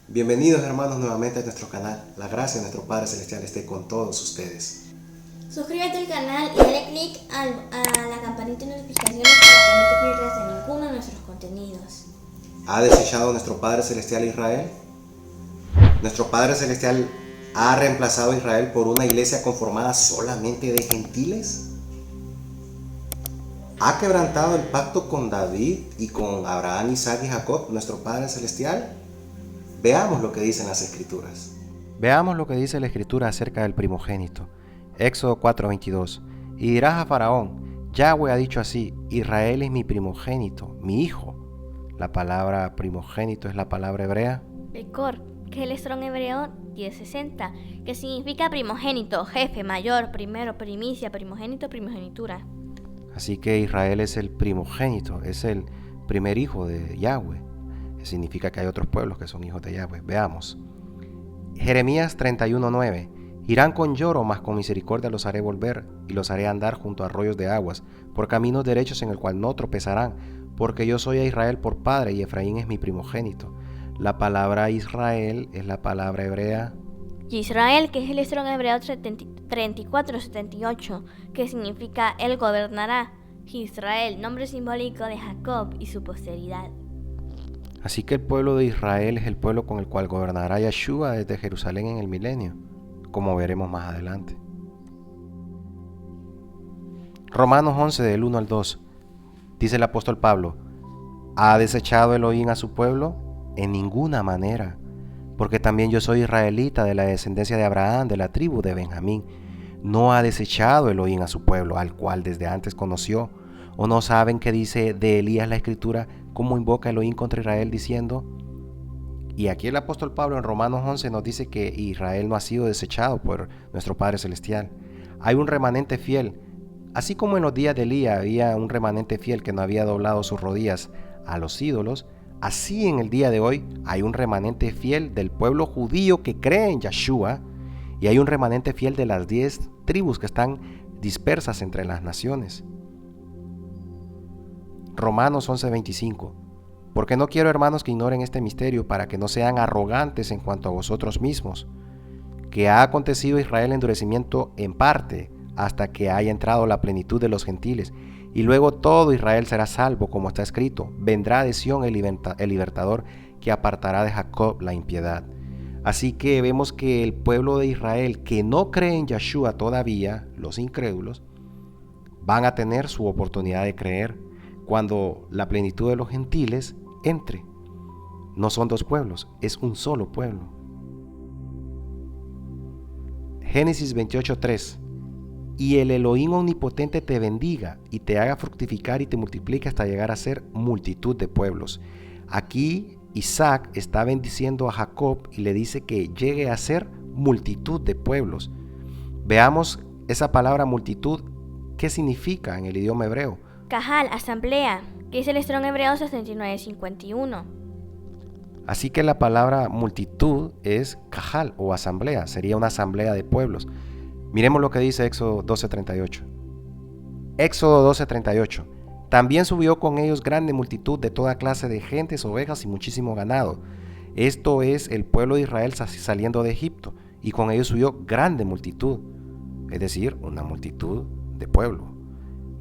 Bienvenidos hermanos nuevamente a nuestro canal. La gracia de nuestro Padre Celestial esté con todos ustedes. Suscríbete al canal y dale click a la campanita de notificaciones para que no te pierdas de ninguno de nuestros contenidos. ¿Ha desechado nuestro Padre Celestial a Israel? ¿Nuestro Padre Celestial ha reemplazado a Israel por una iglesia conformada solamente de gentiles? ¿Ha quebrantado el pacto con David y con Abraham, Isaac y Jacob, nuestro Padre Celestial? Veamos lo que dicen las Escrituras. Veamos lo que dice la Escritura acerca del primogénito. Éxodo 4:22. Y dirás a Faraón: Yahweh ha dicho así: Israel es mi primogénito, mi hijo. La palabra primogénito es la palabra hebrea Bekor, que es el Strong hebreo 1060, que significa primogénito, jefe, mayor, primero, primicia, primogénito, primogenitura. Así que Israel es el primogénito, es el primer hijo de Yahweh. Significa que hay otros pueblos que son hijos de Yahweh. Veamos. Jeremías 31:9. Irán con lloro, mas con misericordia los haré volver, y los haré andar junto a arroyos de aguas, por caminos derechos en el cual no tropezarán, porque yo soy a Israel por padre, y Efraín es mi primogénito. La palabra Israel es la palabra hebrea Israel, que es el Strong hebreo 3478, que significa él gobernará. Israel, nombre simbólico de Jacob y su posteridad. Así que el pueblo de Israel es el pueblo con el cual gobernará Yeshua desde Jerusalén en el milenio, como veremos más adelante. Romanos 11 del 1 al 2. Dice el apóstol Pablo: ¿ha desechado Elohim a su pueblo? En ninguna manera, porque también yo soy israelita de la descendencia de Abraham, de la tribu de Benjamín. No ha desechado Elohim a su pueblo, al cual desde antes conoció. ¿O no saben qué dice de Elías la Escritura, cómo invoca Elohim contra Israel diciendo? Y aquí el apóstol Pablo en Romanos 11 nos dice que Israel no ha sido desechado por nuestro Padre Celestial. Hay un remanente fiel. Así como en los días de Elías había un remanente fiel que no había doblado sus rodillas a los ídolos, así en el día de hoy hay un remanente fiel del pueblo judío que cree en Yeshua, y hay un remanente fiel de las 10 tribus que están dispersas entre las naciones. Romanos 11:25. Porque no quiero, hermanos, que ignoren este misterio, para que no sean arrogantes en cuanto a vosotros mismos, que ha acontecido a Israel endurecimiento en parte, hasta que haya entrado la plenitud de los gentiles, y luego todo Israel será salvo, como está escrito: vendrá de Sión el libertador, que apartará de Jacob la impiedad. Así que vemos que el pueblo de Israel que no cree en Yeshua todavía, los incrédulos, van a tener su oportunidad de creer cuando la plenitud de los gentiles entre. No son dos pueblos, es un solo pueblo. Génesis 28:3. Y el Elohim omnipotente te bendiga y te haga fructificar y te multiplique hasta llegar a ser multitud de pueblos. Aquí Isaac está bendiciendo a Jacob y le dice que llegue a ser multitud de pueblos. Veamos esa palabra multitud, ¿qué significa en el idioma hebreo? Cajal, asamblea, que es el Strong hebreo 6951. Así que la palabra multitud es cajal o asamblea, sería una asamblea de pueblos. Miremos lo que dice Éxodo 12:38. Éxodo 12:38. También subió con ellos grande multitud de toda clase de gentes, ovejas y muchísimo ganado. Esto es el pueblo de Israel saliendo de Egipto, y con ellos subió grande multitud, es decir, una multitud de pueblo.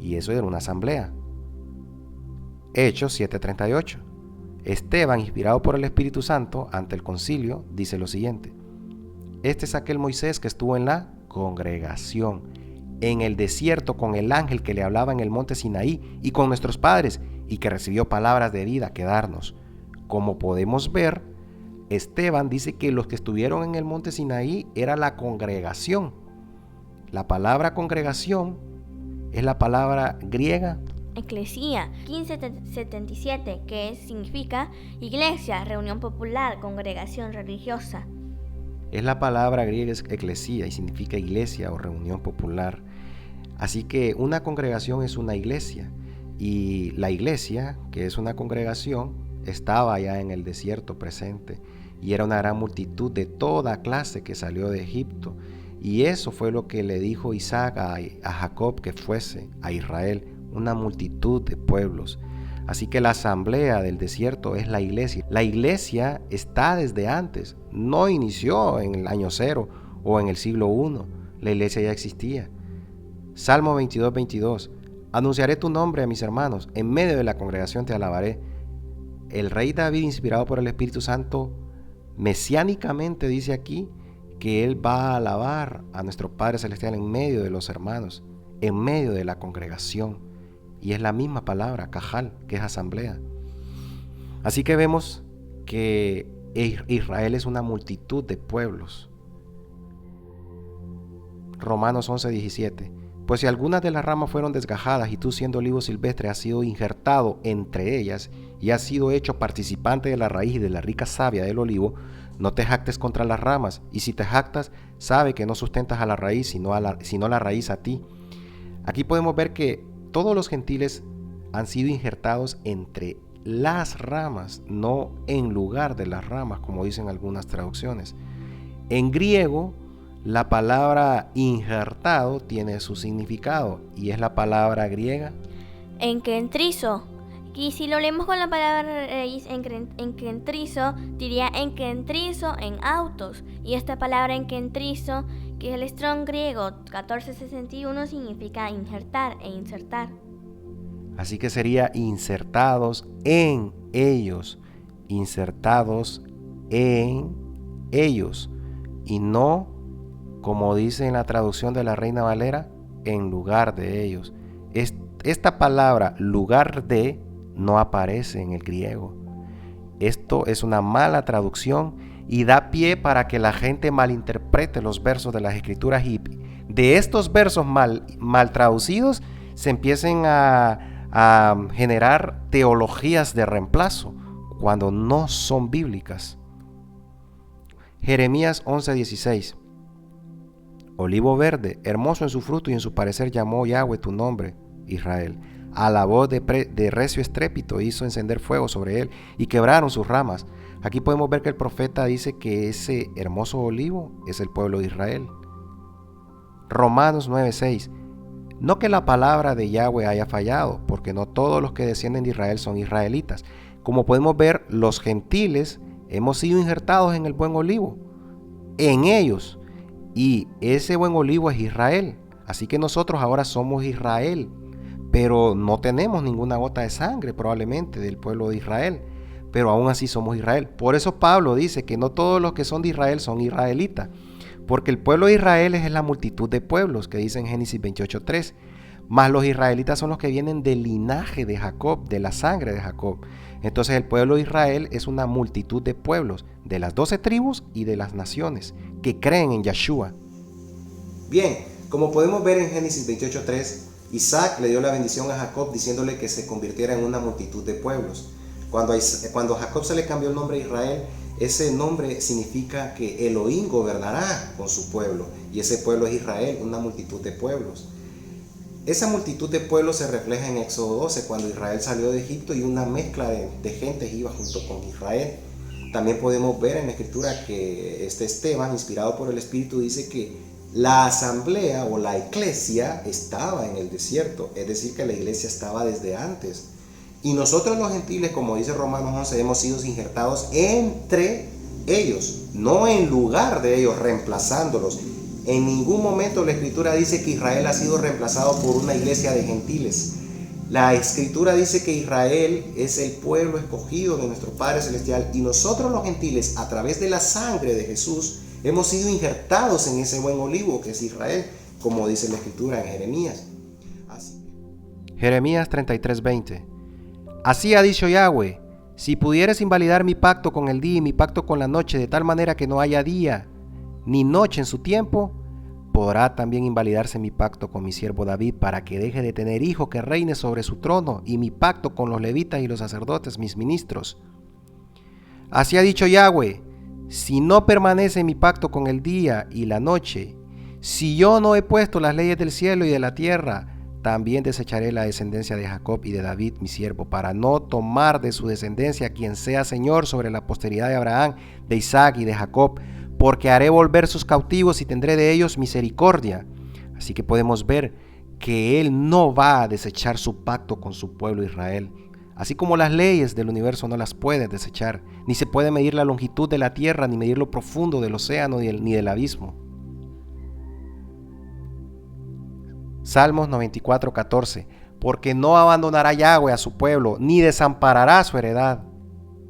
Y eso era una asamblea. Hechos 7:38. Esteban, inspirado por el Espíritu Santo, ante el concilio, dice lo siguiente: este es aquel Moisés que estuvo en la congregación, en el desierto, con el ángel que le hablaba en el monte Sinaí, y con nuestros padres, y que recibió palabras de vida que darnos. Como podemos ver, Esteban dice que los que estuvieron en el monte Sinaí era la congregación. La palabra congregación es la palabra griega Eclesía 1577, que significa iglesia, reunión popular, congregación religiosa. Es la palabra griega eclesía y significa iglesia o reunión popular. Así que una congregación es una iglesia, y la iglesia, que es una congregación, estaba ya en el desierto presente, y era una gran multitud de toda clase que salió de Egipto. Y eso fue lo que le dijo Isaac a Jacob que fuese a Israel, una multitud de pueblos. Así que la asamblea del desierto es la iglesia. La iglesia está desde antes, no inició en el año 0 o en el siglo 1. La iglesia ya existía. Salmo 22:22. Anunciaré tu nombre a mis hermanos, en medio de la congregación te alabaré. El rey David, inspirado por el Espíritu Santo, mesiánicamente dice aquí que él va a alabar a nuestro Padre Celestial en medio de los hermanos, en medio de la congregación. Y es la misma palabra, cajal, que es asamblea. Así que vemos que Israel es una multitud de pueblos. Romanos 11:17. Pues si algunas de las ramas fueron desgajadas y tú, siendo olivo silvestre, has sido injertado entre ellas y has sido hecho participante de la raíz y de la rica savia del olivo, no te jactes contra las ramas, y si te jactas, sabe que no sustentas a la raíz, sino la raíz a ti. Aquí podemos ver que todos los gentiles han sido injertados entre las ramas, no en lugar de las ramas, como dicen algunas traducciones. En griego, la palabra injertado tiene su significado, y es la palabra griega enkentrizo. Y si lo leemos con la palabra raíz enkentrizo, diría enkentrizo en autos. Y esta palabra enkentrizo, que es el Strong griego 1461, significa injertar e insertar. Así que sería insertados en ellos, insertados en ellos, y no, como dice en la traducción de la Reina Valera, en lugar de ellos. Esta palabra lugar de no aparece en el griego. Esto es una mala traducción y da pie para que la gente malinterprete los versos de las Escrituras, y de estos versos mal traducidos se empiecen a generar teologías de reemplazo cuando no son bíblicas. Jeremías 11:16. Olivo verde, hermoso en su fruto y en su parecer, llamó Yahweh tu nombre, Israel. A la voz de recio estrépito hizo encender fuego sobre él y quebraron sus ramas. Aquí podemos ver que el profeta dice que ese hermoso olivo es el pueblo de Israel. Romanos 9:6. No que la palabra de Yahweh haya fallado, porque no todos los que descienden de Israel son israelitas. Como podemos ver, los gentiles hemos sido injertados en el buen olivo, en ellos, y ese buen olivo es Israel. Así que nosotros ahora somos Israel, pero no tenemos ninguna gota de sangre probablemente del pueblo de Israel, pero aún así somos Israel. Por eso Pablo dice que no todos los que son de Israel son israelitas, porque el pueblo de Israel es la multitud de pueblos que dice en Génesis 28:3, mas los israelitas son los que vienen del linaje de Jacob, de la sangre de Jacob. Entonces el pueblo de Israel es una multitud de pueblos, de las 12 tribus y de las naciones que creen en Yahshua. Bien, como podemos ver en Génesis 28:3, Isaac le dio la bendición a Jacob diciéndole que se convirtiera en una multitud de pueblos. Cuando a Jacob se le cambió el nombre a Israel, ese nombre significa que Elohim gobernará con su pueblo, y ese pueblo es Israel, una multitud de pueblos. Esa multitud de pueblos se refleja en Éxodo 12, cuando Israel salió de Egipto y una mezcla de gentes iba junto con Israel. También podemos ver en la escritura que Esteban, inspirado por el Espíritu, dice que la asamblea o la iglesia estaba en el desierto, es decir, que la iglesia estaba desde antes. Y nosotros los gentiles, como dice Romanos 11, hemos sido injertados entre ellos, no en lugar de ellos, reemplazándolos. En ningún momento la escritura dice que Israel ha sido reemplazado por una iglesia de gentiles. La escritura dice que Israel es el pueblo escogido de nuestro Padre Celestial, y nosotros los gentiles, a través de la sangre de Jesús, hemos sido injertados en ese buen olivo que es Israel, como dice la escritura en Jeremías. Jeremías 33:20. Así ha dicho Yahweh: si pudieres invalidar mi pacto con el día y mi pacto con la noche, de tal manera que no haya día ni noche en su tiempo, podrá también invalidarse mi pacto con mi siervo David, para que deje de tener hijo que reine sobre su trono, y mi pacto con los levitas y los sacerdotes, mis ministros. Así ha dicho Yahweh: si no permanece mi pacto con el día y la noche, si yo no he puesto las leyes del cielo y de la tierra, también desecharé la descendencia de Jacob y de David mi siervo, para no tomar de su descendencia quien sea Señor sobre la posteridad de Abraham, de Isaac y de Jacob, porque haré volver sus cautivos y tendré de ellos misericordia. Así que podemos ver que Él no va a desechar su pacto con su pueblo Israel. Así como las leyes del universo no las puedes desechar, ni se puede medir la longitud de la tierra, ni medir lo profundo del océano, ni del abismo. Salmos 94:14. Porque no abandonará Yahweh a su pueblo, ni desamparará a su heredad.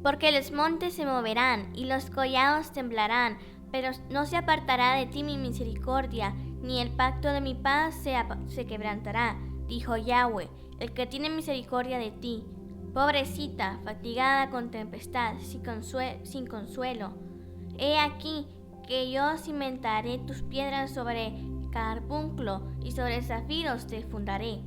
Porque los montes se moverán y los collados temblarán, pero no se apartará de ti mi misericordia, ni el pacto de mi paz se quebrantará, dijo Yahweh, el que tiene misericordia de ti. Pobrecita, fatigada con tempestad, sin consuelo. He aquí que yo cimentaré tus piedras sobre carbunclo y sobre zafiros te fundaré.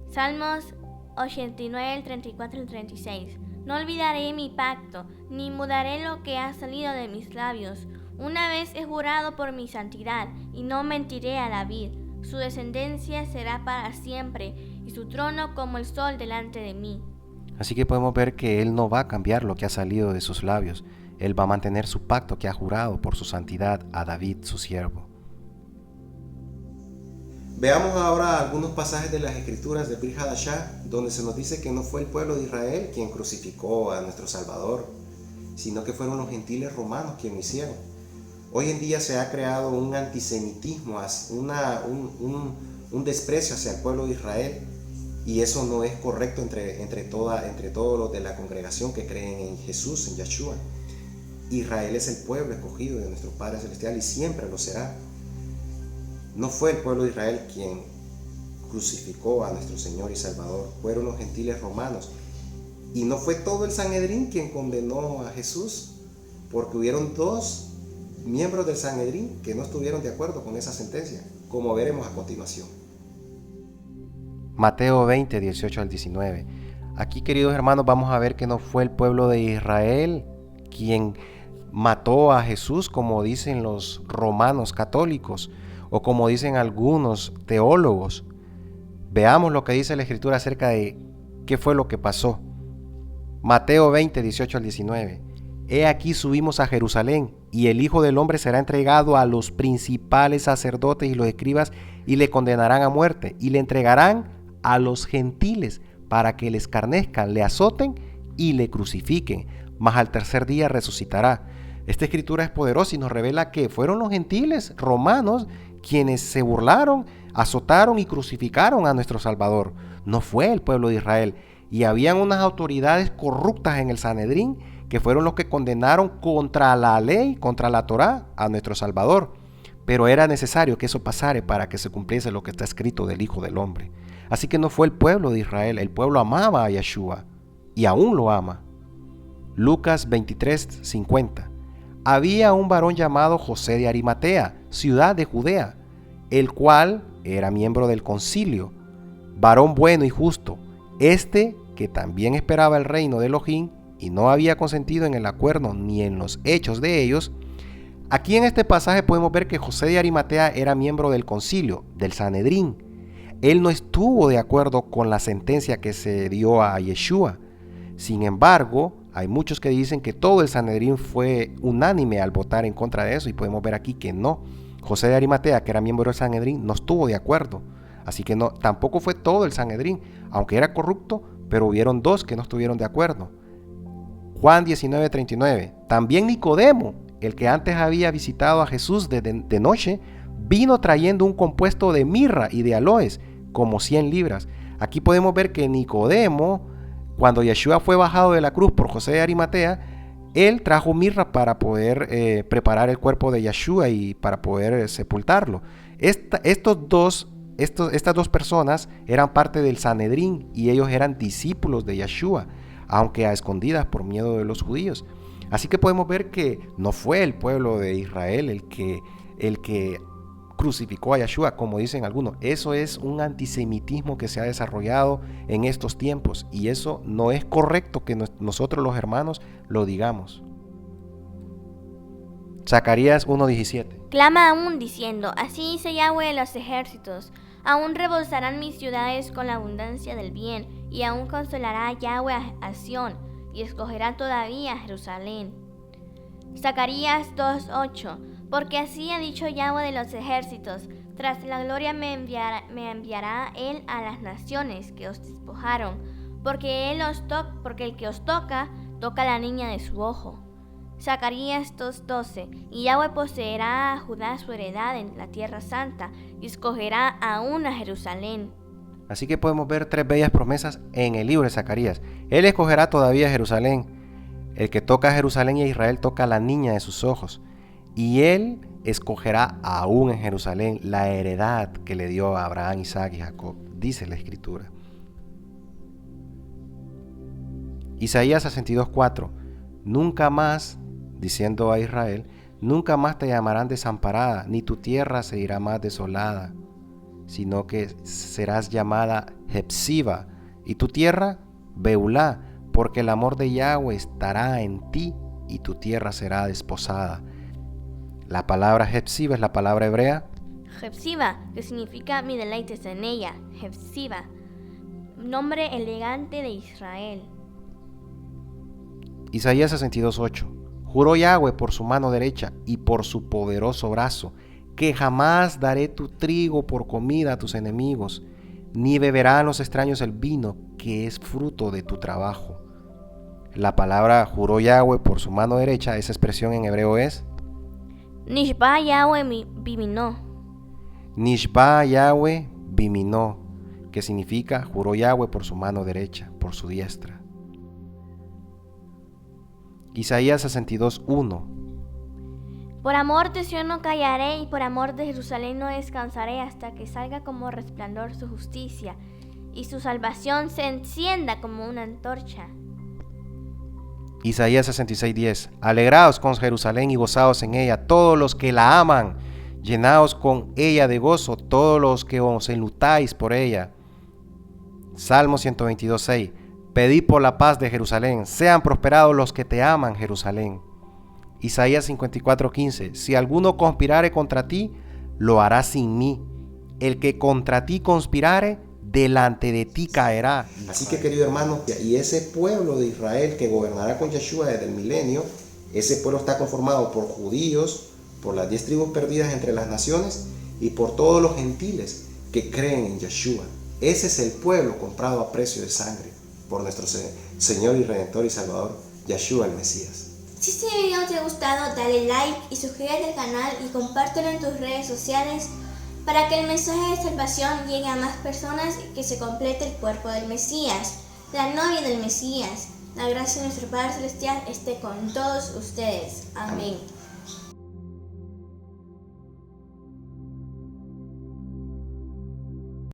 Salmos 89, 34 y 36. No olvidaré mi pacto, ni mudaré lo que ha salido de mis labios. Una vez he jurado por mi santidad, y no mentiré a David. Su descendencia será para siempre, y su trono como el sol delante de mí. Así que podemos ver que Él no va a cambiar lo que ha salido de sus labios. Él va a mantener su pacto que ha jurado por su santidad a David, su siervo. Veamos ahora algunos pasajes de las Escrituras de Brit Hadashah, donde se nos dice que no fue el pueblo de Israel quien crucificó a nuestro Salvador, sino que fueron los gentiles romanos quienes lo hicieron. Hoy en día se ha creado un antisemitismo, un desprecio hacia el pueblo de Israel, y eso no es correcto entre todos los de la congregación que creen en Jesús, en Yeshua. Israel es el pueblo escogido de nuestro Padre Celestial y siempre lo será. No fue el pueblo de Israel quien crucificó a nuestro Señor y Salvador, fueron los gentiles romanos. Y no fue todo el Sanedrín quien condenó a Jesús, porque hubieron 2 miembros del Sanedrín que no estuvieron de acuerdo con esa sentencia, como veremos a continuación. Mateo 20, 18 al 19. Aquí, queridos hermanos, vamos a ver que no fue el pueblo de Israel quien mató a Jesús, como dicen los romanos católicos, o como dicen algunos teólogos. Veamos lo que dice la Escritura acerca de qué fue lo que pasó. Mateo 20, 18 al 19. He aquí subimos a Jerusalén, y el Hijo del Hombre será entregado a los principales sacerdotes y los escribas, y le condenarán a muerte, y le entregarán a los gentiles, para que le escarnezcan, le azoten y le crucifiquen, mas al tercer día resucitará. Esta escritura es poderosa y nos revela que fueron los gentiles romanos quienes se burlaron, azotaron y crucificaron a nuestro Salvador. No fue el pueblo de Israel. Y habían unas autoridades corruptas en el Sanedrín que fueron los que condenaron contra la ley, contra la Torá, a nuestro Salvador. Pero era necesario que eso pasara para que se cumpliese lo que está escrito del Hijo del Hombre. Así que no fue el pueblo de Israel. El pueblo amaba a Yeshua y aún lo ama. Lucas 23, 50. Había un varón llamado José de Arimatea, ciudad de Judea, el cual era miembro del concilio, varón bueno y justo, que también esperaba el reino de Elohim y no había consentido en el acuerdo ni en los hechos de ellos. Aquí en este pasaje podemos ver que José de Arimatea era miembro del concilio, del Sanedrín. Él no estuvo de acuerdo con la sentencia que se dio a Yeshua. Sin embargo, hay muchos que dicen que todo el Sanedrín fue unánime al votar en contra de eso, y podemos ver aquí que no. José de Arimatea, que era miembro del Sanedrín, no estuvo de acuerdo. Así que no, tampoco fue todo el Sanedrín, aunque era corrupto, pero hubieron 2 que no estuvieron de acuerdo. Juan 19:39. También Nicodemo, el que antes había visitado a Jesús de noche, vino trayendo un compuesto de mirra y de aloes, como 100 libras. Aquí podemos ver que Nicodemo, cuando Yeshua fue bajado de la cruz por José de Arimatea, él trajo mirra para poder preparar el cuerpo de Yeshua y para poder sepultarlo. Estas 2 personas eran parte del Sanedrín y ellos eran discípulos de Yeshua, aunque a escondidas por miedo de los judíos. Así que podemos ver que no fue el pueblo de Israel el que crucificó a Yeshua, como dicen algunos. Eso es un antisemitismo que se ha desarrollado en estos tiempos, y eso no es correcto que nosotros los hermanos lo digamos. Zacarías 1:17. Clama aún diciendo, así dice Yahweh de los ejércitos, aún rebosarán mis ciudades con la abundancia del bien, y aún consolará Yahweh a Sión, y escogerá todavía a Jerusalén. Zacarías 2:8. Porque así ha dicho Yahweh de los ejércitos, tras la gloria me enviará él a las naciones que os despojaron, porque el que os toca a la niña de su ojo. Zacarías 2:12. Y Yahweh poseerá a Judá su heredad en la tierra santa, y escogerá aún a Jerusalén. Así que podemos ver 3 bellas promesas en el libro de Zacarías. Él escogerá todavía a Jerusalén. El que toca a Jerusalén y a Israel toca a la niña de sus ojos. Y él escogerá aún en Jerusalén la heredad que le dio a Abraham, Isaac y Jacob, dice la Escritura. Isaías 62:4. Nunca más, diciendo a Israel, nunca más te llamarán desamparada, ni tu tierra se irá más desolada, sino que serás llamada Hepsiba, y tu tierra Beulá, porque el amor de Yahweh estará en ti, y tu tierra será desposada. La palabra Hepsiba es la palabra hebrea Hepsiba, que significa mi deleite es en ella. Hepsiba, nombre elegante de Israel. Isaías 62:8. Juró Yahweh por su mano derecha y por su poderoso brazo, que jamás daré tu trigo por comida a tus enemigos, ni beberán los extraños el vino, que es fruto de tu trabajo. La palabra juró Yahweh por su mano derecha, esa expresión en hebreo es Nishba Yahweh biminó. Nishba Yahweh biminó, que significa juró Yahweh por su mano derecha, por su diestra. Isaías 62:1. Por amor de Sion no callaré, y por amor de Jerusalén no descansaré, hasta que salga como resplandor su justicia, y su salvación se encienda como una antorcha. Isaías 66:10. Alegraos con Jerusalén y gozaos en ella, todos los que la aman. Llenaos con ella de gozo, todos los que os enlutáis por ella. Salmo 122:6. Pedid por la paz de Jerusalén, sean prosperados los que te aman, Jerusalén. Isaías 54:15. Si alguno conspirare contra ti, lo hará sin mí. El que contra ti conspirare, delante de ti caerá. Así que, querido hermano, y ese pueblo de Israel que gobernará con Yeshua desde el milenio, ese pueblo está conformado por judíos, por las 10 tribus perdidas entre las naciones y por todos los gentiles que creen en Yeshua. Ese es el pueblo comprado a precio de sangre por nuestro Señor y Redentor y Salvador, Yeshua el Mesías. Si este video te ha gustado, dale like y suscríbete al canal y compártelo en tus redes sociales para que el mensaje de salvación llegue a más personas y que se complete el cuerpo del Mesías, la novia del Mesías. La gracia de nuestro Padre Celestial esté con todos ustedes. Amén.